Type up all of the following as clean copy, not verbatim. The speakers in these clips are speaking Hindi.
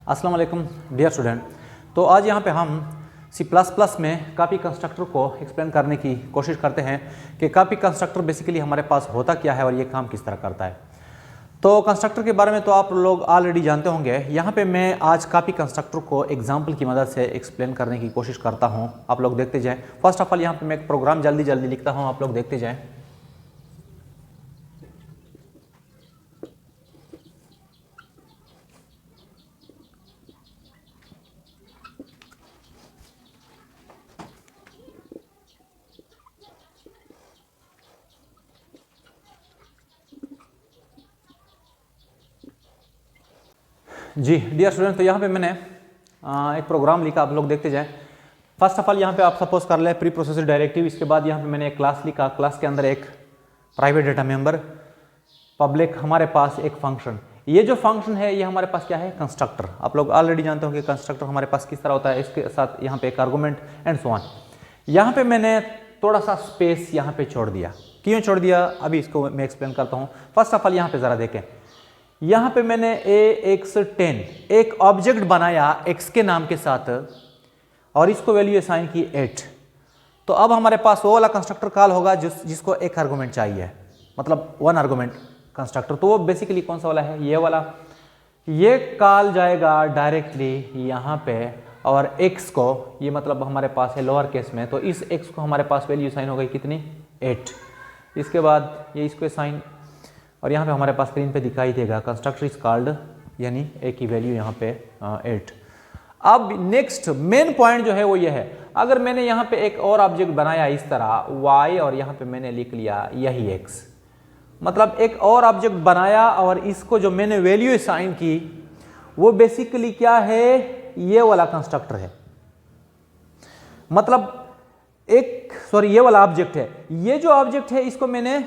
अस्सलाम वालेकुम डियर स्टूडेंट। तो आज यहाँ पे हम C++ में कॉपी कंस्ट्रक्टर को एक्सप्लेन करने की कोशिश करते हैं कि कॉपी कंस्ट्रक्टर बेसिकली हमारे पास होता क्या है और ये काम किस तरह करता है। तो कंस्ट्रक्टर के बारे में तो आप लोग ऑलरेडी जानते होंगे। यहाँ पे मैं आज कॉपी कंस्ट्रक्टर को एग्जाम्पल की मदद से एक्सप्लेन करने की कोशिश करता हूँ। आप लोग देखते जाएँ। फर्स्ट ऑफ ऑल यहाँ पर मैं एक प्रोग्राम जल्दी जल्दी लिखता हूँ, आप लोग देखते जाएँ। जी डियर स्टूडेंट, तो यहाँ पे मैंने एक प्रोग्राम लिखा, आप लोग देखते जाएं। फर्स्ट ऑफ ऑल यहाँ पे आप सपोज कर लें प्री प्रोसेसर डायरेक्टिव। इसके बाद यहाँ पे मैंने एक क्लास लिखा, क्लास के अंदर एक प्राइवेट डेटा मेंबर, पब्लिक हमारे पास एक फंक्शन। ये जो फंक्शन है ये हमारे पास क्या है, कंस्ट्रक्टर। आप लोग ऑलरेडी जानते हो कि कंस्ट्रक्टर हमारे पास किस तरह होता है। इसके साथ यहाँ पे एक आर्गूमेंट एंड सो ऑन। यहाँ पे मैंने थोड़ा सा स्पेस यहाँ पे छोड़ दिया। क्यों छोड़ दिया अभी इसको मैं एक्सप्लेन करता हूँ। फर्स्ट ऑफ ऑल यहाँ पे ज़रा देखें, यहाँ पे मैंने AX10 एक ऑब्जेक्ट बनाया x के नाम के साथ और इसको वैल्यू असाइन की 8। तो अब हमारे पास वो वाला कंस्ट्रक्टर कॉल होगा जिसको एक आर्गुमेंट चाहिए, मतलब वन आर्गुमेंट कंस्ट्रक्टर। तो वो बेसिकली कौन सा वाला है, ये वाला। ये कॉल जाएगा डायरेक्टली यहाँ पे और x को, ये मतलब हमारे पास है लोअर केस में, तो इस x को हमारे पास वैल्यू असाइन हो गई कितनी, 8। इसके बाद ये इसको असाइन, और यहाँ पे हमारे पास स्क्रीन पे दिखाई देगा कंस्ट्रक्टर इज कॉल्ड, यानी ए की वैल्यू यहाँ पे 8। अब नेक्स्ट मेन पॉइंट जो है वो ये है, अगर मैंने यहाँ पे एक और ऑब्जेक्ट बनाया इस तरह y और यहाँ पे मैंने लिख लिया यही x, मतलब एक और ऑब्जेक्ट बनाया और इसको जो मैंने वैल्यू असाइन की वो बेसिकली क्या है, ये वाला कंस्ट्रक्टर है। मतलब ये वाला ऑब्जेक्ट है। ये जो ऑब्जेक्ट है इसको मैंने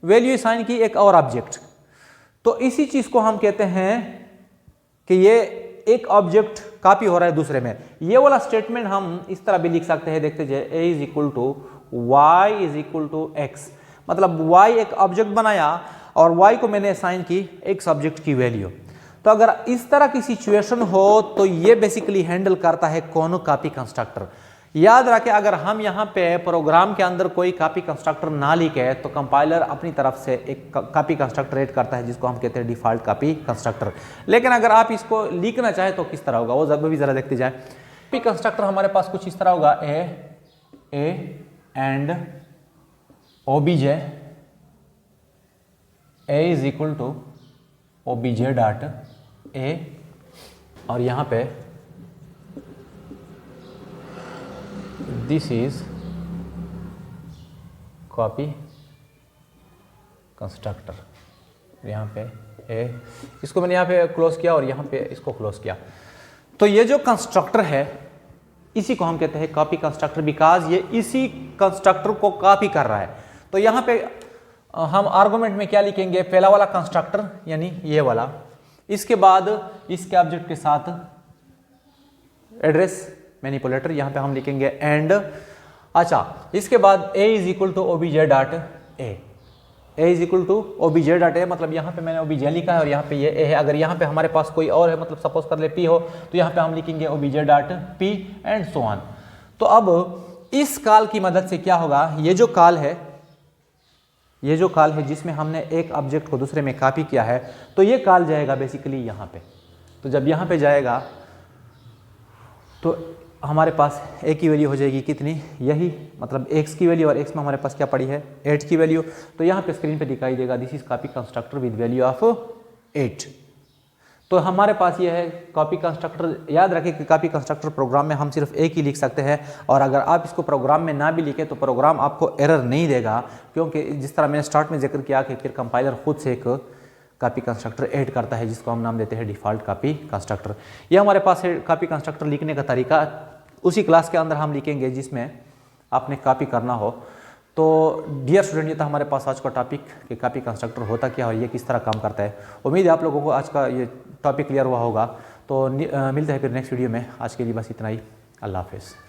वैल्यू असाइन की एक और ऑब्जेक्ट। तो इसी चीज को हम कहते हैं कि ये एक ऑब्जेक्ट कॉपी हो रहा है दूसरे में। ये वाला स्टेटमेंट हम इस तरह भी लिख सकते हैं, देखते जाइए, a is equal to Y is equal to X. मतलब y एक ऑब्जेक्ट बनाया और y को मैंने असाइन की x ऑब्जेक्ट की वैल्यू। तो अगर इस तरह की सिचुएशन हो तो ये बेसिकली हैंडल करता है कौन, कॉपी कंस्ट्रक्टर। याद रखें, अगर हम यहाँ पे प्रोग्राम के अंदर कोई कॉपी कंस्ट्रक्टर ना लिखे तो कंपाइलर अपनी तरफ से एक कॉपी कंस्ट्रक्टर ऐड करता है जिसको हम कहते हैं डिफॉल्ट कॉपी कंस्ट्रक्टर। लेकिन अगर आप इसको लिखना चाहें तो किस तरह होगा वो भी जरा देखते जाए। कॉपी कंस्ट्रक्टर हमारे पास कुछ इस तरह होगा, A and OBJ, A is equal to OBJ dot A, और यहाँ पे दिस इज कॉपी कंस्ट्रक्टर। यहाँ पे ए, इसको मैंने यहाँ पे क्लोज किया और यहाँ पे इसको क्लोज किया। तो ये जो कंस्ट्रक्टर है इसी को हम कहते हैं कॉपी कंस्ट्रक्टर, बिकॉज ये इसी कंस्ट्रक्टर को कॉपी कर रहा है। तो यहाँ पे हम आर्गुमेंट में क्या लिखेंगे, पहला वाला कंस्ट्रक्टर यानी ये वाला, इसके बाद इसके ऑब्जेक्ट के साथ एड्रेस मैनिपुलेटर, यहाँ पे हम लिखेंगे एंड। अच्छा, इसके बाद a is equal to OBJ dot A, A is equal to OBJ dot A, मतलब यहाँ पे मैंने ओबीजे लिखा है और यहाँ पे ये a है। अगर यहाँ पे हमारे पास कोई और है, मतलब सपोज कर ले p हो, तो यहाँ पे हम लिखेंगे OBJ dot p and so on. तो अब इस कॉल की मदद से क्या होगा, ये जो कॉल है जिसमें हमने एक ऑब्जेक्ट को दूसरे में कॉपी किया है, तो ये कॉल जाएगा बेसिकली यहाँ पे। तो जब यहाँ पे जाएगा तो हमारे पास a की वैल्यू हो जाएगी कितनी, यही मतलब x की वैल्यू, और x में हमारे पास क्या पड़ी है, 8 की वैल्यू। तो यहाँ पे स्क्रीन पे दिखाई देगा this is copy constructor with value of 8। तो हमारे पास ये है कॉपी कंस्ट्रक्टर। याद रखें कि कॉपी कंस्ट्रक्टर प्रोग्राम में हम सिर्फ एक ही लिख सकते हैं, और अगर आप इसको प्रोग्राम में ना भी लिखें तो प्रोग्राम आपको एरर नहीं देगा, क्योंकि जिस तरह मैंने स्टार्ट में जिक्र किया कि फिर कंपाइलर खुद से एक कॉपी कंस्ट्रक्टर ऐड करता है जिसको हम नाम देते हैं डिफ़ॉल्ट कॉपी कंस्ट्रक्टर। ये हमारे पास है कॉपी कंस्ट्रक्टर लिखने का तरीका। उसी क्लास के अंदर हम लिखेंगे जिसमें आपने कॉपी करना हो। तो डियर स्टूडेंट, ये था हमारे पास आज का टॉपिक कि कॉपी कंस्ट्रक्टर होता क्या और ये किस तरह काम करता है। उम्मीद है आप लोगों को आज का ये टॉपिक क्लियर हुआ होगा। तो मिलते हैं फिर नेक्स्ट वीडियो में। आज के लिए बस इतना ही। अल्लाह हाफिज़।